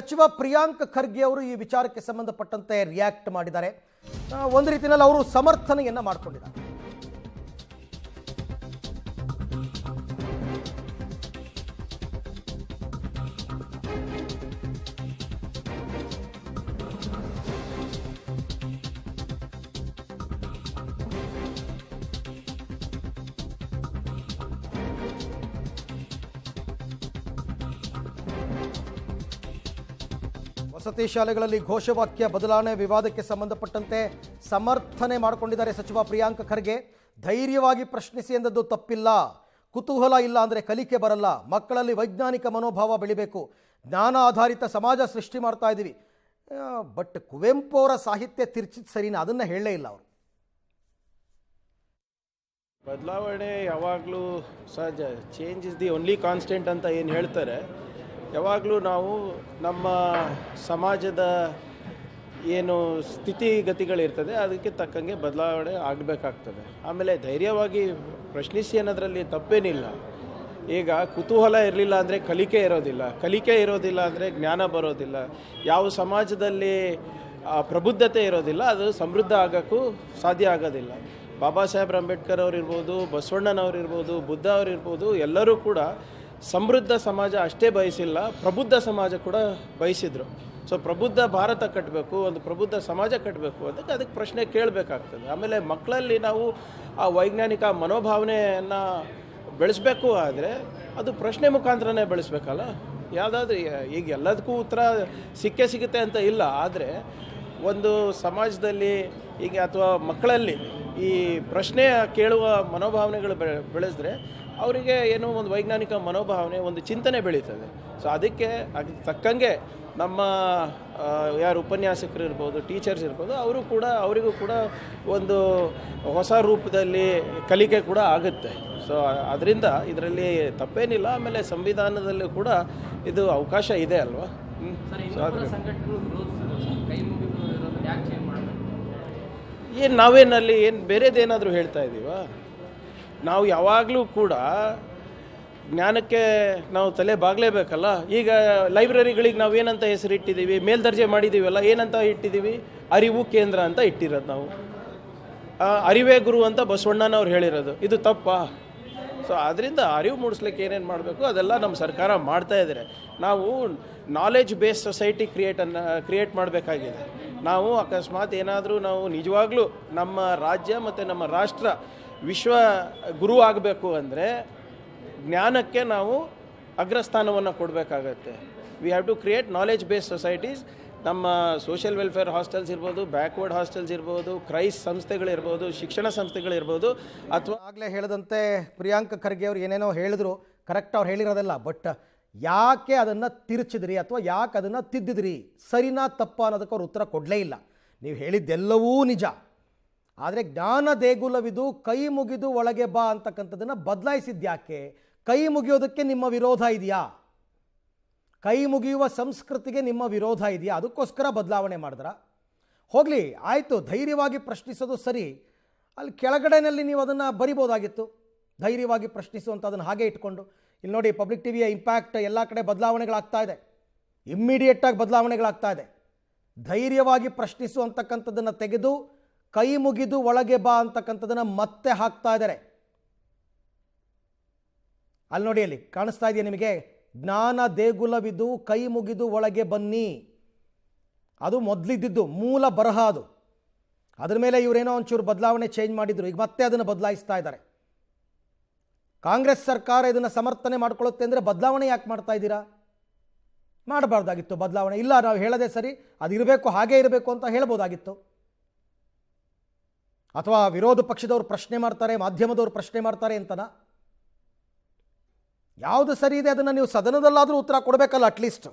ಸಚಿವ ಪ್ರಿಯಾಂಕ್ ಖರ್ಗೆ ಅವರು ಈ ವಿಚಾರಕ್ಕೆ ಸಂಬಂಧಪಟ್ಟಂತೆ ರಿಯಾಕ್ಟ್ ಮಾಡಿದ್ದಾರೆ. ಒಂದು ರೀತಿಯಲ್ಲಿ ಅವರು ಸಮರ್ಥನೆಯನ್ನ ಮಾಡಿಕೊಂಡಿದ್ದಾರೆ. ವಸತಿ ಶಾಲೆಗಳಲ್ಲಿ ಘೋಷವಾಕ್ಯ ಬದಲಾವಣೆ ವಿವಾದಕ್ಕೆ ಸಂಬಂಧಪಟ್ಟಂತೆ ಸಮರ್ಥನೆ ಮಾಡಿಕೊಂಡಿದ್ದಾರೆ ಸಚಿವ ಪ್ರಿಯಾಂಕ್ ಖರ್ಗೆ. ಧೈರ್ಯವಾಗಿ ಪ್ರಶ್ನಿಸಿ ಎಂದದ್ದು ತಪ್ಪಿಲ್ಲ, ಕುತೂಹಲ ಇಲ್ಲ ಅಂದರೆ ಕಲಿಕೆ ಬರಲ್ಲ, ಮಕ್ಕಳಲ್ಲಿ ವೈಜ್ಞಾನಿಕ ಮನೋಭಾವ ಬೆಳಿಬೇಕು, ಜ್ಞಾನ ಆಧಾರಿತ ಸಮಾಜ ಸೃಷ್ಟಿ ಮಾಡ್ತಾ ಇದ್ದೀವಿ. ಬಟ್ ಕುವೆಂಪು ಅವರ ಸಾಹಿತ್ಯ ತಿರ್ಚಿದ ಸರಿನಾ, ಅದನ್ನು ಹೇಳಲೇ ಇಲ್ಲ ಅವರು. ಬದಲಾವಣೆ ಯಾವಾಗಲೂ ಸಹಜ, change is the only constant ಅಂತ ಏನು ಹೇಳ್ತಾರೆ. ಯಾವಾಗಲೂ ನಾವು ನಮ್ಮ ಸಮಾಜದ ಏನು ಸ್ಥಿತಿಗತಿಗಳಿರ್ತದೆ ಅದಕ್ಕೆ ತಕ್ಕಂಗೆ ಬದಲಾವಣೆ ಆಗಬೇಕಾಗ್ತದೆ. ಆಮೇಲೆ ಧೈರ್ಯವಾಗಿ ಪ್ರಶ್ನಿಸಿ ಅನ್ನೋದರಲ್ಲಿ ತಪ್ಪೇನಿಲ್ಲ. ಈಗ ಕುತೂಹಲ ಇರಲಿಲ್ಲ ಅಂದರೆ ಕಲಿಕೆ ಇರೋದಿಲ್ಲ ಅಂದರೆ ಜ್ಞಾನ ಬರೋದಿಲ್ಲ. ಯಾವ ಸಮಾಜದಲ್ಲಿ ಪ್ರಬುದ್ಧತೆ ಇರೋದಿಲ್ಲ ಅದು ಸಮೃದ್ಧ ಆಗೋಕ್ಕೂ ಸಾಧ್ಯ ಆಗೋದಿಲ್ಲ. ಬಾಬಾ ಸಾಹೇಬ್ ಅಂಬೇಡ್ಕರ್ ಅವರಿರ್ಬೋದು, ಬಸವಣ್ಣನವರಿರ್ಬೋದು, ಬುದ್ಧ ಅವರಿರ್ಬೋದು, ಎಲ್ಲರೂ ಕೂಡ ಸಮೃದ್ಧ ಸಮಾಜ ಅಷ್ಟೇ ಬಯಸಿಲ್ಲ, ಪ್ರಬುದ್ಧ ಸಮಾಜ ಕೂಡ ಬಯಸಿದ್ರು. ಸೊ ಪ್ರಬುದ್ಧ ಭಾರತ ಕಟ್ಟಬೇಕು, ಒಂದು ಪ್ರಬುದ್ಧ ಸಮಾಜ ಕಟ್ಟಬೇಕು ಅದಕ್ಕೆ ಪ್ರಶ್ನೆ ಕೇಳಬೇಕಾಗ್ತದೆ. ಆಮೇಲೆ ಮಕ್ಕಳಲ್ಲಿ ನಾವು ಆ ವೈಜ್ಞಾನಿಕ ಮನೋಭಾವನೆಯನ್ನು ಬೆಳೆಸಬೇಕು ಆದರೆ ಅದು ಪ್ರಶ್ನೆ ಮುಖಾಂತರನೇ ಬೆಳೆಸ್ಬೇಕಲ್ಲ. ಯಾವುದಾದ್ರೂ ಈಗ ಎಲ್ಲದಕ್ಕೂ ಉತ್ತರ ಸಿಗುತ್ತೆ ಅಂತ ಇಲ್ಲ, ಆದರೆ ಒಂದು ಸಮಾಜದಲ್ಲಿ ಈಗ ಅಥವಾ ಮಕ್ಕಳಲ್ಲಿ ಈ ಪ್ರಶ್ನೆ ಕೇಳುವ ಮನೋಭಾವನೆಗಳು ಬೆಳೆಸಿದ್ರೆ ಅವರಿಗೆ ಏನೋ ಒಂದು ವೈಜ್ಞಾನಿಕ ಮನೋಭಾವನೆ, ಒಂದು ಚಿಂತನೆ ಬೆಳೀತದೆ. ಸೊ ಅದಕ್ಕೆ ತಕ್ಕಂಗೆ ನಮ್ಮ ಯಾರು ಉಪನ್ಯಾಸಕರು ಇರ್ಬೋದು, ಟೀಚರ್ಸ್ ಇರ್ಬೋದು, ಅವರಿಗೂ ಕೂಡ ಒಂದು ಹೊಸ ರೂಪದಲ್ಲಿ ಕಲಿಕೆ ಕೂಡ ಆಗುತ್ತೆ. ಸೊ ಅದರಿಂದ ಇದರಲ್ಲಿ ತಪ್ಪೇನಿಲ್ಲ. ಆಮೇಲೆ ಸಂವಿಧಾನದಲ್ಲೂ ಕೂಡ ಇದು ಅವಕಾಶ ಇದೆ ಅಲ್ವಾ. ಏನು ನಾವೇನಲ್ಲಿ ಏನು ಬೇರೆದೇನಾದರೂ ಹೇಳ್ತಾ ಇದ್ದೀವ? ನಾವು ಯಾವಾಗಲೂ ಕೂಡ ಜ್ಞಾನಕ್ಕೆ ನಾವು ತಲೆ ಬಾಗಲೇಬೇಕಲ್ಲ. ಈಗ ಲೈಬ್ರರಿಗಳಿಗೆ ನಾವು ಏನಂತ ಹೆಸರಿಟ್ಟಿದ್ದೀವಿ, ಮೇಲ್ದರ್ಜೆ ಮಾಡಿದ್ದೀವಲ್ಲ, ಏನಂತ ಇಟ್ಟಿದ್ದೀವಿ? ಅರಿವು ಕೇಂದ್ರ ಅಂತ ಇಟ್ಟಿರೋದು ನಾವು. ಅರಿವೇ ಗುರು ಅಂತ ಬಸವಣ್ಣನವ್ರು ಹೇಳಿರೋದು. ಇದು ತಪ್ಪಾ? ಸೊ ಅದರಿಂದ ಅರಿವು ಮೂಡಿಸ್ಲಿಕ್ಕೆ ಏನೇನು ಮಾಡಬೇಕು ಅದೆಲ್ಲ ನಮ್ಮ ಸರ್ಕಾರ ಮಾಡ್ತಾ ಇದ್ದಾರೆ. ನಾವು ನಾಲೆಜ್ ಬೇಸ್ಡ್ ಸೊಸೈಟಿ ಕ್ರಿಯೇಟ್ ಮಾಡಬೇಕಾಗಿದೆ. ನಾವು ಅಕಸ್ಮಾತ್ ಏನಾದರೂ ನಾವು ನಿಜವಾಗ್ಲೂ ನಮ್ಮ ರಾಜ್ಯ ಮತ್ತು ನಮ್ಮ ರಾಷ್ಟ್ರ ವಿಶ್ವ ಗುರು ಆಗಬೇಕು ಅಂದರೆ ಜ್ಞಾನಕ್ಕೆ ನಾವು ಅಗ್ರಸ್ಥಾನವನ್ನು ಕೊಡಬೇಕಾಗತ್ತೆ. We have to create knowledge based societies. ನಮ್ಮ ಸೋಷಿಯಲ್ ವೆಲ್ಫೇರ್ ಹಾಸ್ಟೆಲ್ಸ್ ಇರ್ಬೋದು, ಬ್ಯಾಕ್ವರ್ಡ್ ಹಾಸ್ಟೆಲ್ಸ್ ಇರ್ಬೋದು, ಕ್ರೈಸ್ ಸಂಸ್ಥೆಗಳಿರ್ಬೋದು, ಶಿಕ್ಷಣ ಸಂಸ್ಥೆಗಳಿರ್ಬೋದು. ಅಥವಾ ಆಗಲೇ ಹೇಳಿದಂತೆ ಪ್ರಿಯಾಂಕ್ ಖರ್ಗೆ ಅವರು ಏನೇನೋ ಹೇಳಿದ್ರು, ಕರೆಕ್ಟ್ ಅವ್ರು ಹೇಳಿರೋದಲ್ಲ. ಬಟ್ ಯಾಕೆ ಅದನ್ನು ತಿರುಚಿದ್ರಿ ಅಥವಾ ಯಾಕೆ ಅದನ್ನು ತಿದ್ದಿದ್ರಿ, ಸರಿನಾ ತಪ್ಪಾ ಅನ್ನೋದಕ್ಕೆ ಅವ್ರು ಉತ್ತರ ಕೊಡಲೇ ಇಲ್ಲ. ನೀವು ಹೇಳಿದ್ದೆಲ್ಲವೂ ನಿಜ, ಆದರೆ ಜ್ಞಾನ ದೇಗುಲವಿದು ಕೈ ಮುಗಿದು ಒಳಗೆ ಬಾ ಅಂತಕ್ಕಂಥದ್ದನ್ನು ಬದಲಾಯಿಸಿದ್ಯಾಕೆ? ಕೈ ಮುಗಿಯೋದಕ್ಕೆ ನಿಮ್ಮ ವಿರೋಧ ಇದೆಯಾ? ಕೈ ಮುಗಿಯುವ ಸಂಸ್ಕೃತಿಗೆ ನಿಮ್ಮ ವಿರೋಧ ಇದೆಯಾ? ಅದಕ್ಕೋಸ್ಕರ ಬದಲಾವಣೆ ಮಾಡಿದ್ರ? ಹೋಗಲಿ, ಆಯಿತು, ಧೈರ್ಯವಾಗಿ ಪ್ರಶ್ನಿಸೋದು ಸರಿ. ಅಲ್ಲಿ ಕೆಳಗಡೆಯಲ್ಲಿ ನೀವು ಅದನ್ನು ಬರಿಬೋದಾಗಿತ್ತು, ಧೈರ್ಯವಾಗಿ ಪ್ರಶ್ನಿಸುವಂಥ ಅದನ್ನು ಹಾಗೆ ಇಟ್ಕೊಂಡು. ಇಲ್ಲಿ ನೋಡಿ, ಪಬ್ಲಿಕ್ ಟಿವಿಯ ಇಂಪ್ಯಾಕ್ಟ್ ಎಲ್ಲ ಕಡೆ ಬದಲಾವಣೆಗಳಾಗ್ತಾ ಇದೆ, ಇಮ್ಮಿಡಿಯೇಟಾಗಿ ಬದಲಾವಣೆಗಳಾಗ್ತಾ ಇದೆ. ಧೈರ್ಯವಾಗಿ ಪ್ರಶ್ನಿಸು ಅಂತಕ್ಕಂಥದ್ದನ್ನು ತೆಗೆದು ಕೈ ಮುಗಿದು ಒಳಗೆ ಬಾ ಅಂತಕ್ಕಂಥದ್ದನ್ನು ಮತ್ತೆ ಹಾಕ್ತಾ ಇದ್ದಾರೆ. ಅಲ್ಲಿ ನೋಡಿ, ಅಲ್ಲಿ ಕಾಣಿಸ್ತಾ ಇದೆಯಾ ನಿಮಗೆ? ಜ್ಞಾನ ದೇಗುಲವಿದು ಕೈ ಮುಗಿದು ಒಳಗೆ ಬನ್ನಿ. ಅದು ಮೊದಲಿದ್ದಿದ್ದು ಮೂಲ ಬರಹ ಅದು. ಅದ್ರ ಮೇಲೆ ಇವರೇನೋ ಒಂಚೂರು ಬದಲಾವಣೆ ಚೇಂಜ್ ಮಾಡಿದ್ರು, ಈಗ ಮತ್ತೆ ಅದನ್ನು ಬದಲಾಯಿಸ್ತಾ ಇದ್ದಾರೆ. ಕಾಂಗ್ರೆಸ್ ಸರ್ಕಾರ ಇದನ್ನು ಸಮರ್ಥನೆ ಮಾಡ್ಕೊಳ್ಳುತ್ತೆ ಅಂದರೆ ಬದಲಾವಣೆ ಯಾಕೆ ಮಾಡ್ತಾ ಇದ್ದೀರಾ? ಮಾಡಬಾರ್ದಾಗಿತ್ತು ಬದಲಾವಣೆ. ಇಲ್ಲ, ನಾವು ಹೇಳೋದೇ ಸರಿ, ಅದು ಇರಬೇಕು, ಹಾಗೇ ಇರಬೇಕು ಅಂತ ಹೇಳ್ಬೋದಾಗಿತ್ತು. ಅಥವಾ ವಿರೋಧ ಪಕ್ಷದವ್ರು ಪ್ರಶ್ನೆ ಮಾಡ್ತಾರೆ, ಮಾಧ್ಯಮದವ್ರು ಪ್ರಶ್ನೆ ಮಾಡ್ತಾರೆ ಅಂತನಾ? ಯಾವುದು ಸರಿ ಇದೆ ಅದನ್ನು ನೀವು ಸದನದಲ್ಲಾದರೂ ಉತ್ತರ ಕೊಡಬೇಕಲ್ಲ ಅಟ್ಲೀಸ್ಟ್.